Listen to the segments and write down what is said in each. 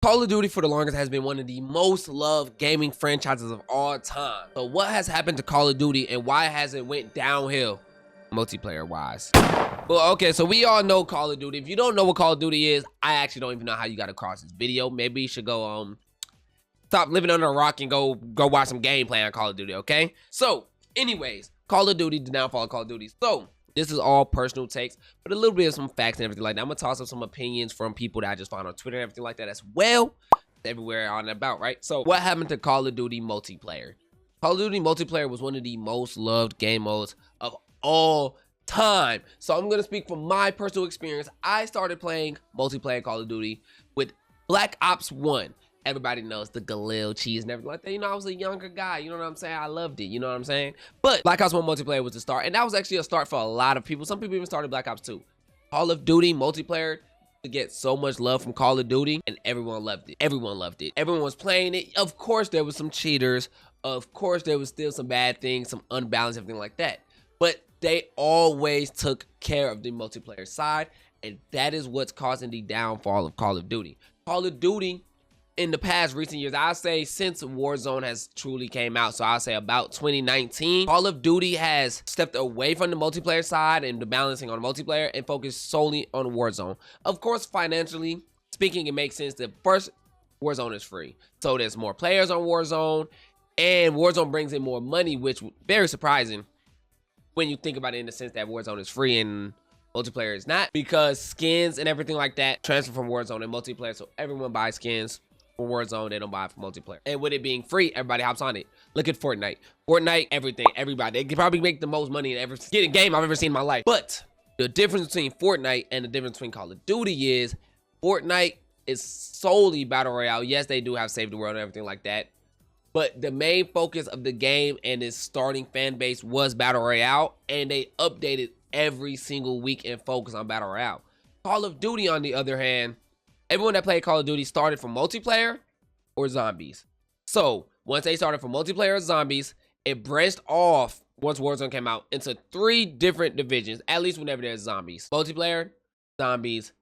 Call of Duty for the longest has been one of the most loved gaming franchises of all time. So what has happened to Call of Duty and why has it went downhill multiplayer wise? Well, okay, so we all know Call of Duty. If you don't know what Call of Duty is, I actually don't even know how you got across this video. Maybe you should go stop living under a rock and go watch some gameplay on Call of Duty, okay? So anyways, Call of Duty, the downfall of Call of Duty. So this is all personal takes, but a little bit of some facts and everything like that. I'm gonna toss up some opinions from people that I just found on Twitter and everything like that as well. Everywhere on and about, right? So what happened to Call of Duty multiplayer? Call of Duty multiplayer was one of the most loved game modes of all time. So I'm gonna speak from my personal experience. I started playing multiplayer Call of Duty with Black Ops 1. Everybody knows the Galil cheese and everything like that. You know, I was a younger guy. You know what I'm saying? I loved it. You know what I'm saying? But Black Ops 1 multiplayer was the start. And that was actually a start for a lot of people. Some people even started Black Ops 2. Call of Duty multiplayer to get so much love from Call of Duty. And everyone loved it. Everyone loved it. Everyone was playing it. Of course, there was some cheaters. Of course, there was still some bad things, some unbalanced, everything like that. But they always took care of the multiplayer side. And that is what's causing the downfall of Call of Duty. Call of Duty, in the past recent years, I'll say since Warzone has truly came out, so I'll say about 2019, Call of Duty has stepped away from the multiplayer side and the balancing on multiplayer and focused solely on Warzone. Of course, financially speaking, it makes sense that first, Warzone is free. So there's more players on Warzone, and Warzone brings in more money, which is very surprising when you think about it in the sense that Warzone is free and multiplayer is not, because skins and everything like that transfer from Warzone and multiplayer, so everyone buys skins for Warzone, they don't buy it for multiplayer. And with it being free, everybody hops on it. Look at Fortnite. Fortnite, everything, everybody. They could probably make the most money in every game I've ever seen in my life. But the difference between Fortnite and the difference between Call of Duty is Fortnite is solely Battle Royale. Yes, they do have Save the World and everything like that. But the main focus of the game and its starting fan base was Battle Royale. And they updated every single week and focus on Battle Royale. Call of Duty, on the other hand, everyone that played Call of Duty started from multiplayer or zombies. So once they started from multiplayer or zombies, it branched off once Warzone came out into 3 different divisions, at least whenever there's zombies. Multiplayer, zombies,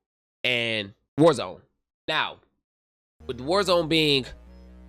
and Warzone. Now, with Warzone being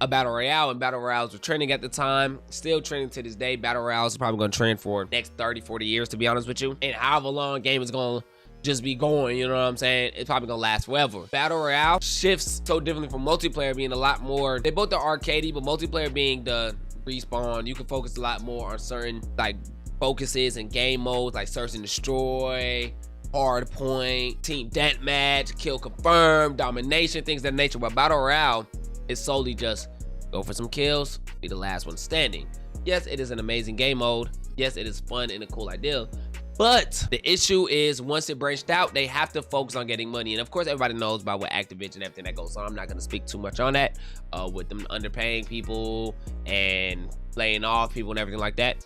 a Battle Royale, and Battle Royales were trending at the time, still trending to this day. Battle Royales is probably going to trend for the next 30, 40 years, to be honest with you. And however long a game is going to just be going, you know what I'm saying? It's probably gonna last forever. Battle Royale shifts so differently from multiplayer being a lot more, they both are arcadey, but multiplayer being the respawn, you can focus a lot more on certain like focuses and game modes like search and destroy, hard point, team deathmatch, kill confirm, domination, things of that nature. But Battle Royale is solely just go for some kills, be the last one standing. Yes, it is an amazing game mode. Yes, it is fun and a cool idea. But the issue is once it branched out, they have to focus on getting money. And of course, everybody knows about what Activision and everything that goes on. I'm not going to speak too much on that with them underpaying people and laying off people and everything like that.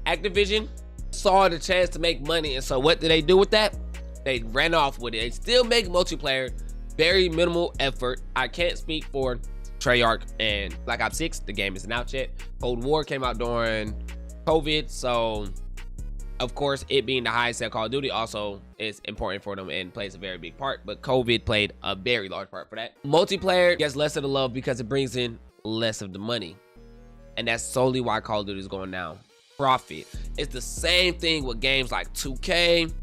Activision saw the chance to make money. And so what did they do with that? They ran off with it. They still make multiplayer, very minimal effort. I can't speak for Treyarch and Black Ops 6. The game isn't out yet. Cold War came out during COVID. So of course, it being the highest sell Call of Duty also is important for them and plays a very big part, but COVID played a very large part for that. Multiplayer gets less of the love because it brings in less of the money. And that's solely why Call of Duty is going down. Profit. It's the same thing with games like 2K,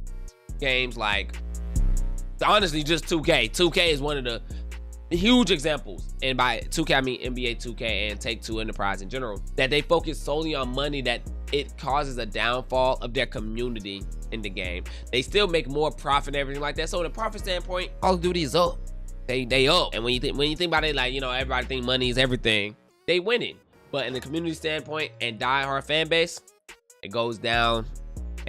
games like, honestly, just 2K. 2K is one of the huge examples, and by 2K I mean NBA 2K and Take-Two Enterprise in general, that they focus solely on money, that it causes a downfall of their community in the game. They still make more profit and everything like that. So in a profit standpoint, Call of Duty is up. They up. And when you think about it, like, you know, everybody think money is everything. They winning. But in the community standpoint and diehard fan base, it goes down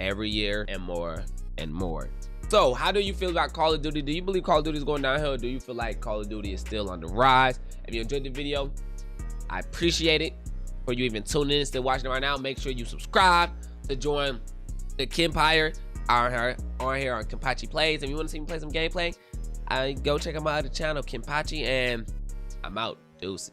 every year and more and more. So how do you feel about Call of Duty? Do you believe Call of Duty is going downhill? Or do you feel like Call of Duty is still on the rise? If you enjoyed the video, I appreciate it. For you even tuning in and still watching it right now, make sure you subscribe to join the Kempire on here on Kenpachi Plays. If you want to see me play some gameplay, go check out my other channel, Kenpachi, and I'm out. Deuces.